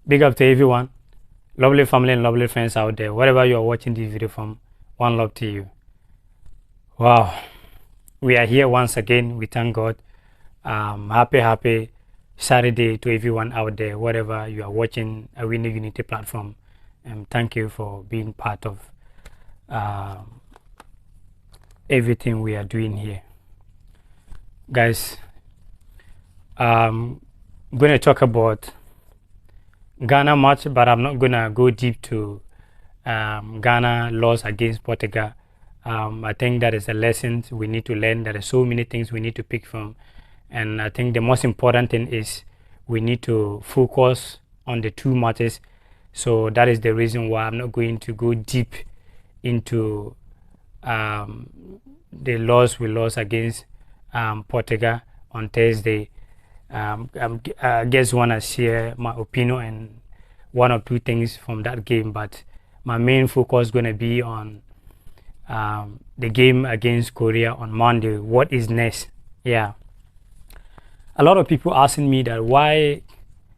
Big up to everyone, lovely family and lovely friends out there, wherever you are watching this video from. One love to you. Wow, we are here once again. We thank God. Happy Saturday to everyone out there, wherever you are watching Awini Unity platform. And thank you for being part of everything we are doing here, guys. I'm going to talk about Ghana match, but I'm not gonna go deep to Ghana loss against Portugal. I think that is a lesson we need to learn. There are so many things we need to pick from, and I think the most important thing is we need to focus on the two matches. So that is the reason why I'm not going to go deep into the loss we lost against Portugal on Thursday. I just want to share my opinion and one or two things from that game, but my main focus is going to be on the game against Korea on Monday. What is next? Yeah, a lot of people asking me that why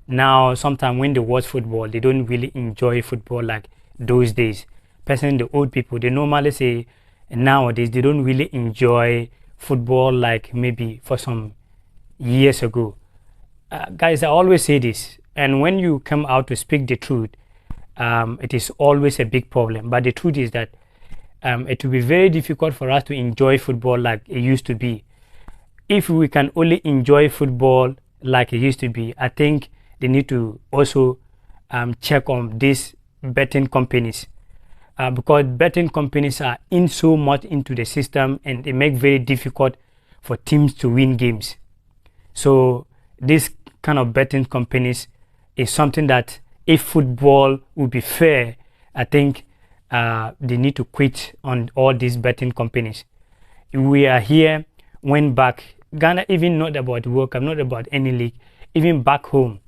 now sometimes when they watch football they don't really enjoy football like those days. Personally, the old people, they normally say nowadays they don't really enjoy football like maybe for some years ago. Guys, I always say this, and when you come out to speak the truth, it is always a big problem. But the truth is that it will be very difficult for us to enjoy football like it used to be. If we can only enjoy football like it used to be, I think they need to also check on these betting companies, because betting companies are in so much into the system, and it makes very difficult for teams to win games. So this kind of betting companies is something that if football would be fair, I think they need to quit on all these betting companies. We are here, went back. Ghana, even not about World Cup, not about any league, even back home,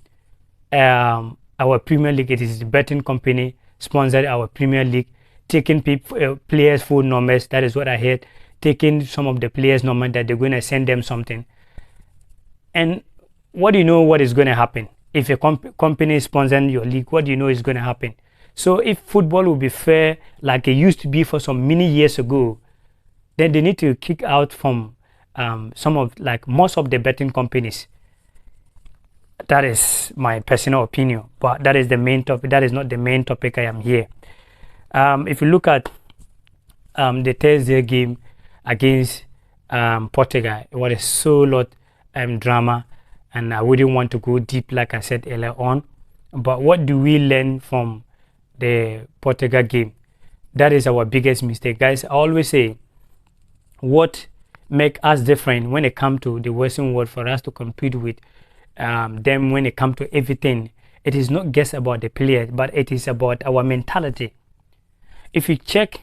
our Premier League, it is the betting company sponsored our Premier League, taking players' phone numbers. That is what I heard. Taking some of the players' numbers that they're going to send them something. And what do you know what is going to happen? If a company is sponsoring your league, what do you know is going to happen? So if football will be fair like it used to be for some many years ago, then they need to kick out from most of the betting companies. That is my personal opinion, but that is the main topic. That is not the main topic I am here. If you look at the Thursday game against Portugal, it was so lot drama, and I wouldn't want to go deep like I said earlier on. But what do we learn from the Portugal game? That is our biggest mistake, guys. I always say what make us different when it comes to the Western world for us to compete with them when it comes to everything. It is not just about the players, but it is about our mentality. If you check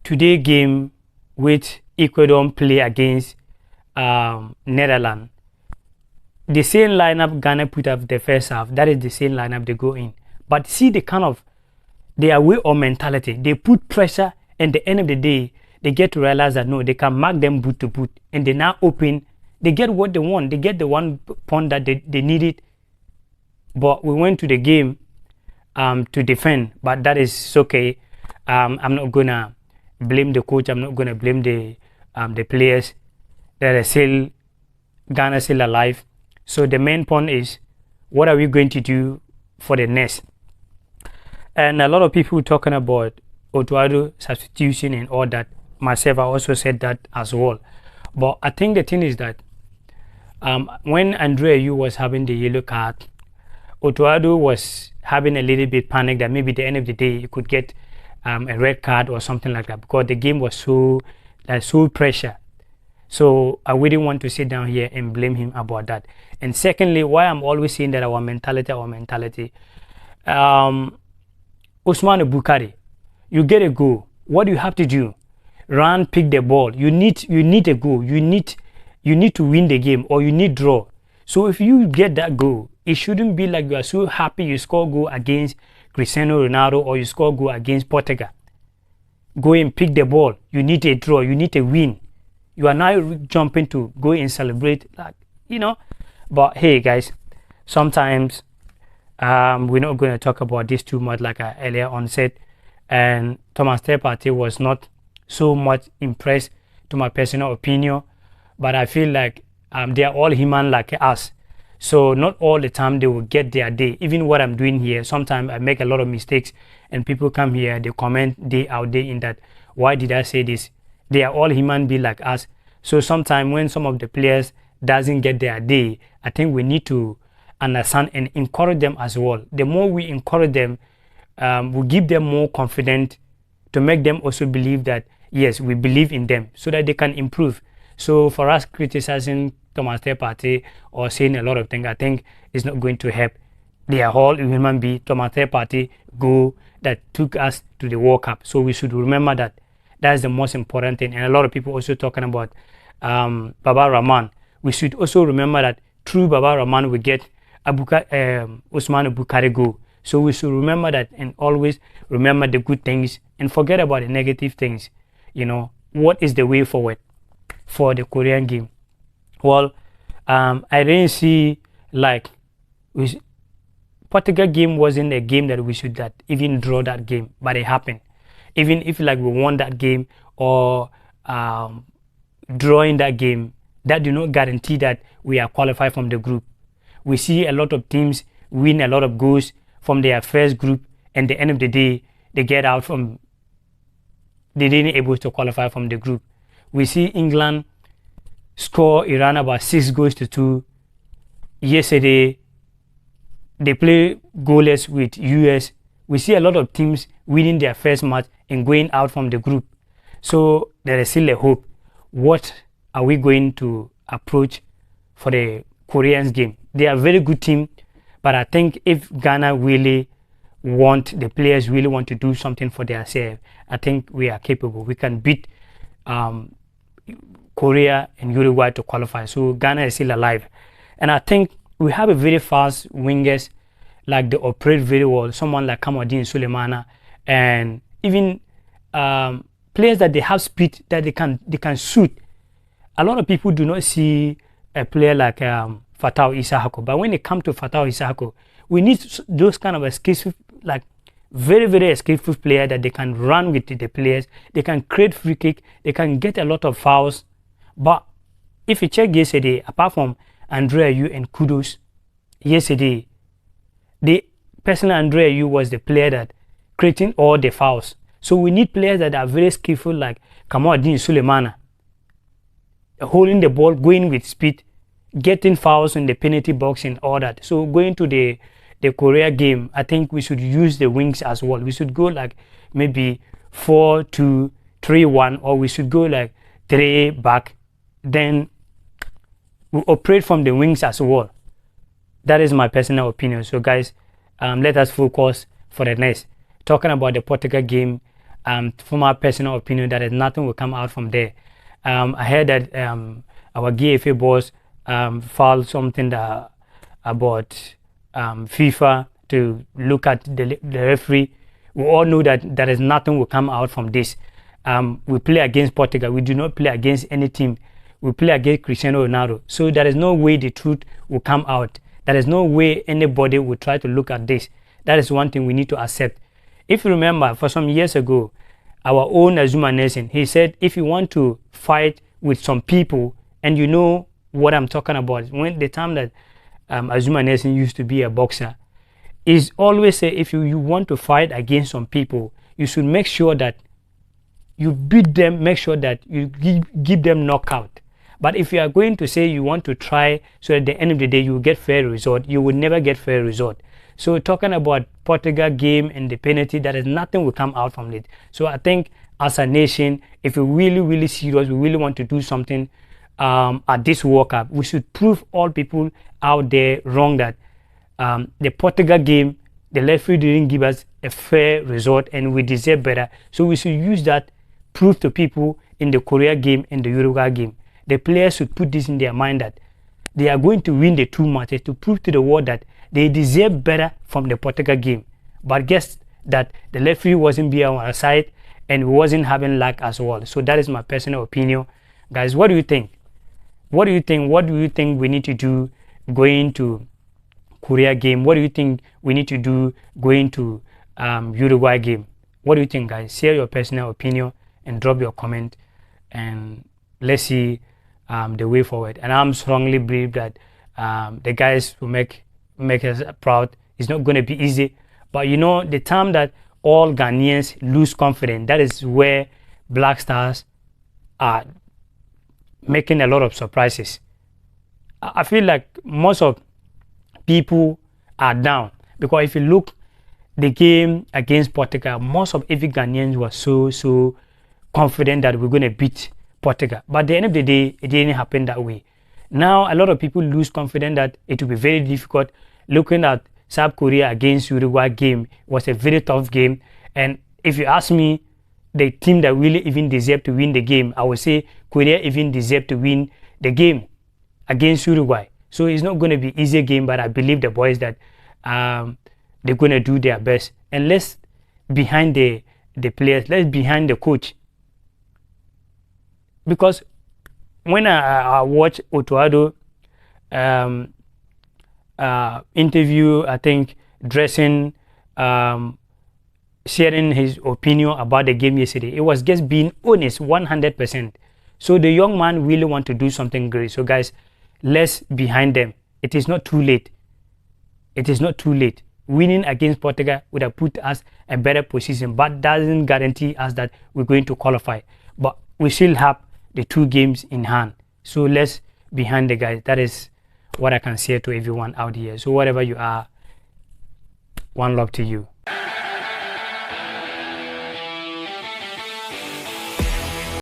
today game with Ecuador play against Netherlands, the same lineup Ghana put up the first half, that is the same lineup they go in. But see the kind of their way of mentality. They put pressure, and at the end of the day they get to realize that no, they can mark them boot to boot, and they now open, they get what they want, they get the 1 point that they needed. But we went to the game to defend, but that is okay. I'm not gonna blame the coach, I'm not gonna blame the players. That are still Ghana still alive. So the main point is, what are we going to do for the next? And a lot of people talking about Otuado substitution and all that. Myself, I also said that as well. But I think the thing is that when Andrea Yu was having the yellow card, Otuado was having a little bit panic that maybe at the end of the day you could get a red card or something like that, because the game was so pressure. So I wouldn't want to sit down here and blame him about that. And secondly, why I'm always saying that our mentality. Usman Bukari, you get a goal. What do you have to do? Run, pick the ball. You need a goal. You need to win the game, or you need draw. So if you get that goal, it shouldn't be like you are so happy you score goal against Cristiano Ronaldo or you score goal against Portugal. Go and pick the ball. You need a draw. You need a win. You are now jumping to go and celebrate, like, you know. But hey, guys, Sometimes we're not going to talk about this too much, like I earlier on said. And Thomas Partey was not so much impressed, to my personal opinion. But I feel like they are all human like us. So not all the time they will get their day. Even what I'm doing here, sometimes I make a lot of mistakes and people come here, they comment day out, day in that, why did I say this? They are all human beings like us. So sometimes when some of the players doesn't get their day, I think we need to understand and encourage them as well. The more we encourage them, we give them more confidence to make them also believe that, yes, we believe in them so that they can improve. So for us criticizing Thomas Partey or saying a lot of things, I think it's not going to help. They are all human beings. Thomas Partey go that took us to the World Cup. So we should remember that. That's the most important thing. And a lot of people also talking about Baba Rahman. We should also remember that through Baba Rahman we get Usman Bukari go. So we should remember that and always remember the good things and forget about the negative things. You know, what is the way forward for the Korean game? Well, I didn't see like Portugal game wasn't a game that we should that even draw that game, but it happened. Even if like we won that game or drawing that game, that do not guarantee that we are qualified from the group. We see a lot of teams win a lot of goals from their first group, and at the end of the day, they get out from. They didn't able to qualify from the group. We see England score Iran about 6-2. Yesterday, they play goalless with US. We see a lot of teams winning their first match and going out from the group. So there is still a hope. What are we going to approach for the Koreans game? They are a very good team, but I think if Ghana really the players really want to do something for themselves, I think we are capable. We can beat Korea and Uruguay to qualify. So Ghana is still alive. And I think we have a very fast wingers, like they operate very well. Someone like Kamaldeen Sulemana, and even players that they have speed that they can shoot. A lot of people do not see a player like Fatau Isahako, but when it comes to Fatau Isahako, we need those kind of skillful, like very, very skillful player that they can run with the players. They can create free kick. They can get a lot of fouls. But if you check yesterday, apart from Andrea Yu and Kudos, yesterday, personally Andrea Yu was the player that creating all the fouls. So we need players that are very skillful, like Kamaldeen Sulemana, holding the ball, going with speed, getting fouls in the penalty box and all that. So going to the Korea game, I think we should use the wings as well. We should go like maybe 4-2-3-1, or we should go like 3 back. Then we operate from the wings as well. That is my personal opinion. So guys, let us focus for the next. Talking about the Portugal game, from my personal opinion, that is nothing will come out from there. I heard that our GFA boss filed something that, about FIFA to look at the referee. We all know that there is nothing will come out from this. We play against Portugal. We do not play against any team. We play against Cristiano Ronaldo. So there is no way the truth will come out. There is no way anybody will try to look at this. That is one thing we need to accept. If you remember, for some years ago, our own Azuma Nelson, he said, if you want to fight with some people, and you know what I'm talking about, when the time that Azuma Nelson used to be a boxer, is always say, if you want to fight against some people, you should make sure that you beat them, make sure that you give them knockout. But if you are going to say you want to try, so at the end of the day you will get fair result, you will never get fair result. So talking about Portugal game and the penalty, there is nothing will come out from it. So I think as a nation, if we're really, really serious, we really want to do something at this World Cup, we should prove all people out there wrong that the Portugal game, the referee didn't give us a fair result and we deserve better. So we should use that proof to people in the Korea game and the Uruguay game. The players should put this in their mind that they are going to win the 2 matches to prove to the world that they deserve better from the Portugal game. But guess that the referee wasn't being on our side and we wasn't having luck as well. So that is my personal opinion. Guys, what do you think? What do you think? What do you think we need to do going to Korea game? What do you think we need to do going to Uruguay game? What do you think, guys? Share your personal opinion and drop your comment, and let's see the way forward. And I'm strongly believe that the guys will make us proud. It's not going to be easy, but you know, the time that all Ghanaians lose confidence, that is where Black Stars are making a lot of surprises. I feel like most of people are down, because if you look the game against Portugal, most of every Ghanaians were so confident that we're going to beat Portugal. But at the end of the day, it didn't happen that way. Now, a lot of people lose confidence that it will be very difficult. Looking at South Korea against Uruguay game was a very tough game. And if you ask me, the team that really even deserved to win the game, I would say Korea even deserved to win the game against Uruguay. So it's not going to be easy game, but I believe the boys that they're going to do their best. And let's behind the players, let's behind the coach. Because when I watch Otuado interview, I think dressing, sharing his opinion about the game yesterday, it was just being honest 100%. So the young man really want to do something great. So guys, let's behind them. It is not too late. It is not too late. Winning against Portugal would have put us a better position, but doesn't guarantee us that we're going to qualify. But we still have the 2 games in hand. So let's behind the guys. That is what I can say to everyone out here. So whatever you are, one love to you.